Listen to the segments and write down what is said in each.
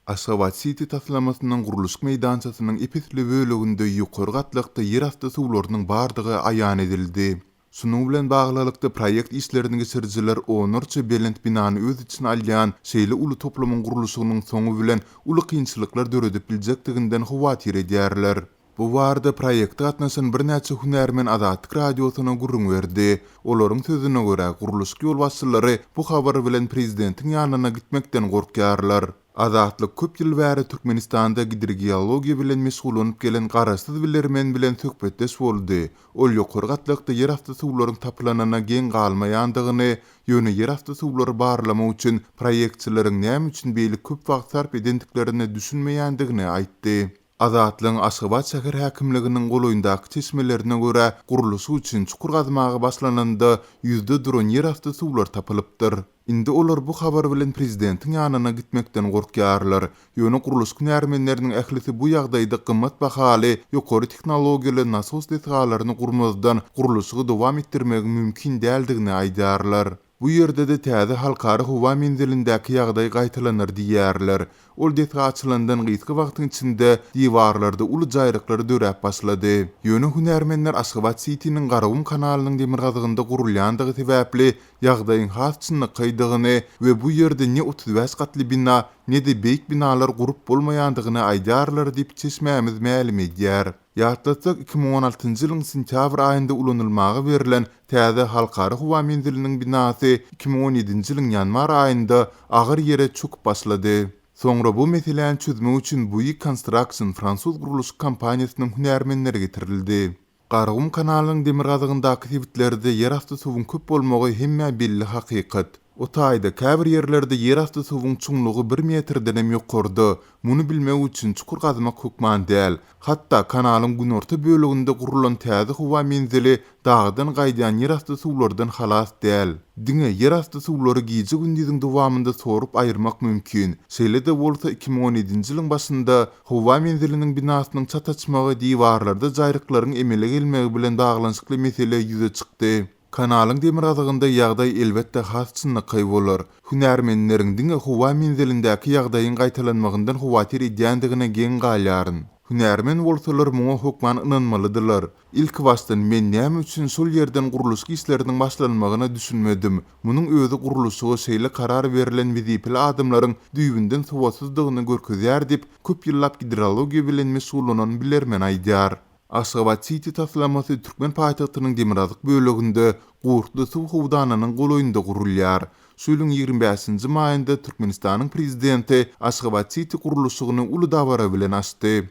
Aşgabat City taslamasynyň guruluş meýdançasynyň epitli bölегinde ýokary gatlykda ýerasty suwlarynyň bardygy aýan edildi. Şunuň bilen baglylykda proýekt işlerini geçirjiler onurça belent binany öz içine alýan şeýle uly toplamyň guruluşynyň soňu bilen uly kynçylyklar döredip biljekdiginden hawatyr edýärler. Bu warda proýekde gatnaşan bir näçe hünärmen Azatlyk radiosyna gurrun berdi. Olaryň sözüne görä guruluş ýol başçylary bu habar bilen prezidentiň ýanyna gitmekden gorkýarlar. Azatlyk köp ýyl bäri Türkmenistanda hidrogeologiýa bilen meşgul bolup gelen garaşsyz bilermen bilen söhbetdeş boldy. Ol ýokary gatlykda ýerasty suwlaryň tapylanyna gen galmaýandygyny, ýöne ýerasty suwlary barlama üçin proýektçileriň näme üçin beýle köp wagt sarp edendiklerini düşünmeýändigini aýtdy. Azatlyň Aşgabat şäher häkimliginiň golaýyndaky çeşmelerine görä guruluşy üçin çukur gazmagy başlananda %10 ýerasty suwlar tapylypdyr. Indi olar bu habar bilen prezidentiň ýanyna gitmekden gorkýarlar. Ýöne guruluş hünärmenleriniň ählisi bu ýagdaýda gymmat bahaly ýokary tehnologiýaly nasos detgalaryny gurmazdan guruluşy dowam etdirmek mümkin däldigini aýdarlar. Bu ýerde de täze halkary howa menzilindäki ýagdaý gaýtalanır diýärler. Ol detga açylandan gysga wagtyň içinde diwarlarda uly jaýryklar döräp başlady. Ýöne hünärmenler Aşgabat City'niň Garagum kanalynyň demir gazygynda gurulýandygy sebäpli ýagdaýyň hasçyny kydygyny we bu ýerde ne 35 gatly bina ne de beýik binalar gurup bolmaýandygyny aýdarlar diýip çeşmämiz mälim edýär. Ýatlatsak 2016-njy ýylyň sentýabr aýynda ulanylmagy berilen täze halkary howa menziliniň binasy 2017-nji ýylyň ýanwar aýynda agyr ýere çöküp başlady. Soňra bu meseleni çözmek üçin Bouygues Construction Fransuz guruluş kompaniýasynyň hünärmenleri getirildi. Garagum kanalynyň demir gazygyndaky tebitlerinde ýerasty suwuň köp bolmagy hemme belli hakykat. O taýda käbir ýerlerde ýerasty suwuň çuňlugy 1 metrden hem ýokardy. Muny bilmek üçin çukur gazmak hukman däl. Hatda kanalyň günorta böleginde gurulan täze howa menzili dagdan gaýdan ýerasty suwlardan halas däl. Diňe ýerasty suwlary giýje gündüziň dowamında sorup aýyrmak mümkin. Şeýle de bolsa 2017-nji ýylyň başynda howa menziliniň binasynyň çataçmagy diwarlarda jaýryklaryň emele gelmegi bilen baglanyşykly mesele ýüze çykdy. Kanalyň demir gazygynda ýagdaý elbetde hasçynyky bolar. Hünärmenleriň diňe howa menzilindäki ýagdaýyň gaýtalanmagyndan hawatyr edýändigine gen galýaryn. Hünärmen bolsalar muňa hukman ynanmalydylar. İlk başdan men näme üçin şol ýerden guruluş işleriniň başlanmagyny düşünmedim. Munyň özü guruluşy şeýle karar berilen wezipeli adamlaryň düýbünden sowasyzdygyny görkezýär diýip köp ýyllap hidrologiýa bilen meşgul bolan bilermen aýdýar. Aşgabat City taslamasy Türkmen paýtagtynyň Demirazyk böleginde Gurtly suw howdanynyň golaýynda gurulýar. Şu ýylyň 25-nji maýynda Türkmenistanyň prezidenti Aşgabat City guruluşyny uly dawara bilen açdy.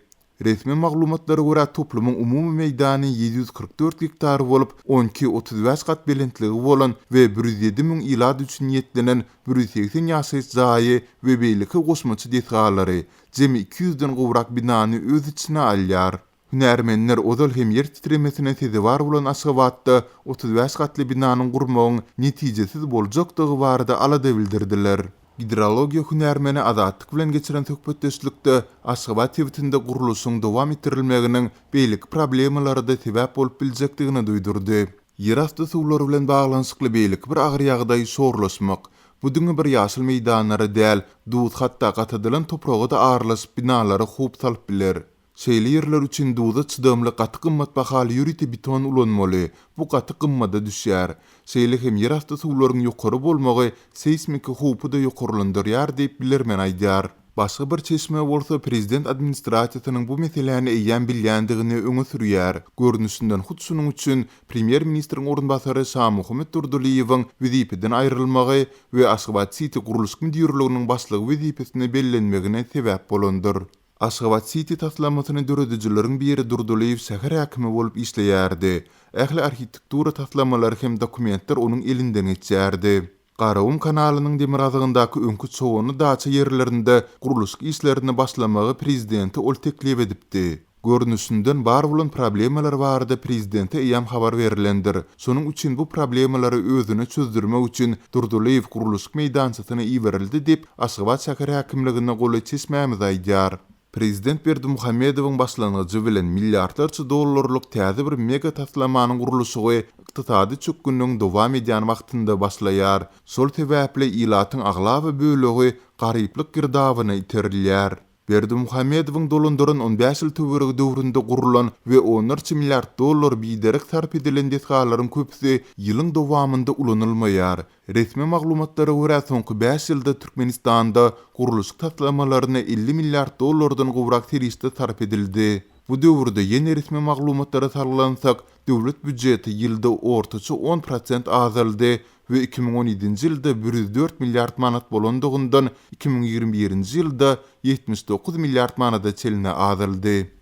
Resmi maglumatlara görä toplamyň umumy meýdany 744 hektar bolup 12-35 gat belentligi bolan we 107.000 ilad üçin ýetlenen 180 ýaşaýyş jaýy we beýleki goşmaçy detgalary jemi 200-den gowrak binany öz içine alýar. Hünärmenler ozal hem yer titremesine sezewar bolan Aşgabatda 35 gatly binanyň gurmagyň netijesiz boljakdygy barada alada bildirdiler. Hidrologiýa hünärmeni Azatlyk bilen geçiren söhbetdeşlikde Aşgabat tebitinde guruluşyň dowam etdirilmeginiň beýlik problemalary sebäp bolup biljekdigini duýdurdy. Ýerasty suwlary bilen baglanyşykly beýlik bir agyr ýagdaý sorlaşmak. Bu diňe bir ýaşyl meýdanlary däl, duýut hatda gatadylan topragy da arlaşyp binalary hup salyp biler. Şeýle ýerler üçin duýda çydamly gaty gymmat bahaly ýüriti beton ulanmaly. Bu gaty gymmada düşýär. Şeýle hem ýerasty suwlaryň ýokary bolmagy seismik hupy da ýokarlandyrýar diýip bilermen aýdýar. Başga bir çeşme bolsa prezident administrasiýasynyň bu meseleni eýýän bilýändigini öňe sürýär. Görnüşinden hut şunuň üçin premier ministriň orunbasary Şahmuhammad Durduliýewiň wezipeden aýrylmagy we Aşgabat City guruluş müdürliginiň başlygy wezipesine bellenmegine sebäp bolandyr. Aşgabat City taslamasyny döredijileriň biri Durduliýew şäher häkimi bolup işleýärdi. Ähli arhitektura taslamalary hem dokumentler onuň elinden geçýärdi. Garagum kanalynyň demir gazygyndaky öňkü çowuny daça ýerlerinde guruluş işlerini başlamagy prezidenti ol teklip edipdi. Görnüşinden bar bolan problemalar barada prezidente eýam habar berilendir. Şonuň üçin bu problemalary özüne çözdürmek üçin Durduliýew guruluş meýdançasyna iwerildi diýip Aşgabat şäher häkimligine goly çeşmämiz aýdýar. Prezident Berdimuhammedowyň başlangyjy bilen milliardlarça dollarlyk täze bir mega taslamanyň gurulşy ykdysady çökgünniň dowam edýän wagtynda başlaýar. Şol sebäple ilatyň aglaby bölegi garyplyk girdawyna iterilýär. Berdimuhammedowyň dolandyryn 15 ýyl töweregi döwründe gurulan we 10 milliard dollar biderek sarp edilen detgallaryň köpüsi ýylyň dowamynda ulanylmaýar. Resmi maglumatlara görä soňky 5 ýylda Türkmenistanda guruluş taslamalaryna 50 milliard dollardan gowrak teriste sarp edildi. Bu döwürde ýene resmi maglumatlara sarlansak, döwlet büdjeti ýylda ortaça 10% azaldy we 2017-nji ýylda 104 milliard manat bolandygyndan 2021-nji ýylda 79 milliard manata çeline azaldy.